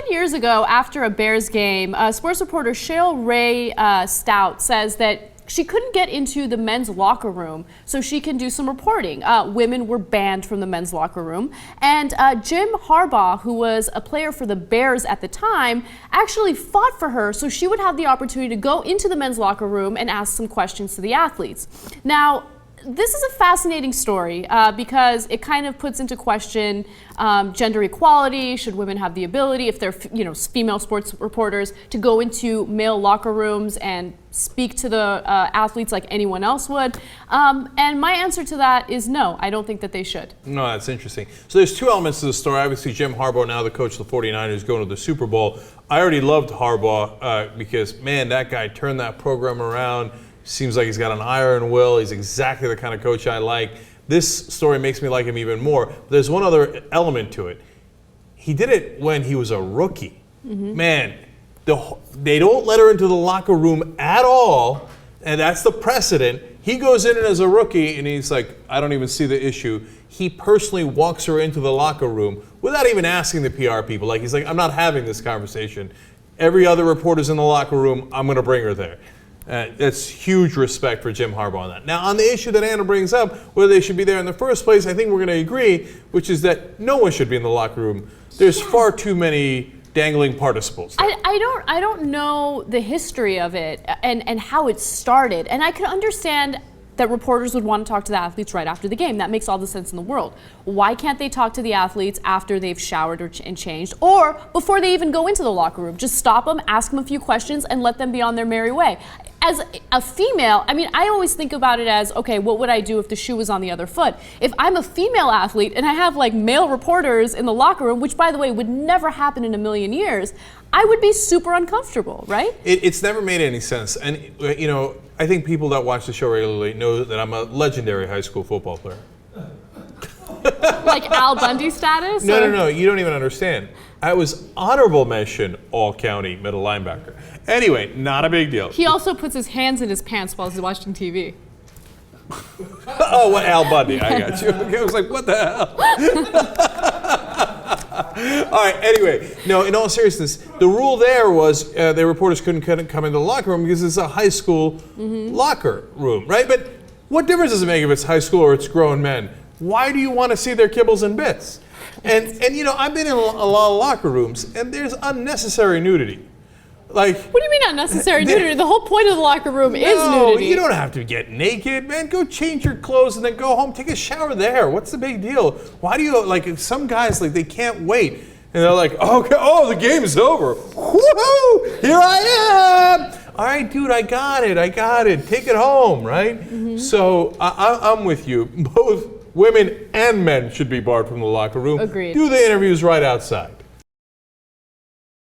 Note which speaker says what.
Speaker 1: 10 years ago, after a Bears game, sports reporter Cheryl Raye-Stout says that she couldn't get into the men's locker room so she can do some reporting. Women were banned from the men's locker room. And Jim Harbaugh, who was a player for the Bears at the time, actually fought for her so she would have the opportunity to go into the men's locker room and ask some questions to the athletes. Now, this is a fascinating story because it kind of puts into question gender equality. Should women have the ability, if they're female sports reporters, to go into male locker rooms and speak to the athletes like anyone else would? And my answer to that is no, I don't think that they should.
Speaker 2: No, that's interesting. So there's two elements to the story. Obviously, Jim Harbaugh, now the coach of the 49ers, going to the Super Bowl. I already loved Harbaugh because, man, that guy turned that program around. Seems like he's got an iron will. He's exactly the kind of coach I like. This story makes me like him even more. But there's one other element to it. He did it when he was a rookie. Mm-hmm. Man, they don't let her into the locker room at all, and that's the precedent. He goes in as a rookie, and he's like, I don't even see the issue. He personally walks her into the locker room without even asking the PR people. Like, he's like, I'm not having this conversation. Every other reporter's in the locker room. I'm going to bring her there. That's huge respect for Jim Harbaugh on that. Now, on the issue that Anna brings up, whether they should be there in the first place, I think we're going to agree, which is that no one should be in the locker room. There's far too many dangling participles.
Speaker 1: I don't know the history of it and how it started. And I can understand that reporters would want to talk to the athletes right after the game. That makes all the sense in the world. Why can't they talk to the athletes after they've showered and changed, or before they even go into the locker room? Just stop them, ask them a few questions, and let them be on their merry way. As a female, I mean, I always think about it as, okay, what would I do if the shoe was on the other foot? If I'm a female athlete and I have like male reporters in the locker room, which by the way would never happen in a million years, I would be super uncomfortable, right?
Speaker 2: It's never made any sense. And, I think people that watch the show regularly know that I'm a legendary high school football player.
Speaker 1: Like Al Bundy status?
Speaker 2: No, you don't even understand. I was honorable mention all-county middle linebacker. Anyway, not a big deal.
Speaker 1: He also puts his hands in his pants while he's watching TV.
Speaker 2: Oh, what, Al Bundy, I got you. I was like, what the hell? All right, anyway, no, in all seriousness, the rule there was the reporters couldn't come into the locker room because it's a high school locker room, right? But what difference does it make if it's high school or it's grown men? Why do you want to see their kibbles and bits? And I've been in a lot of locker rooms, and there's unnecessary nudity. Like,
Speaker 1: what do you mean unnecessary nudity? The whole point of the locker room is nudity.
Speaker 2: You don't have to get naked, man. Go change your clothes and then go home. Take a shower there. What's the big deal? Why do you, some guys, they can't wait. And they're like, okay, the game's over. Woohoo! Here I am! All right, dude, I got it. Take it home, right? Mm-hmm. So I'm with you. Both women and men should be barred from the locker room.
Speaker 1: Agreed.
Speaker 2: Do the interviews right outside.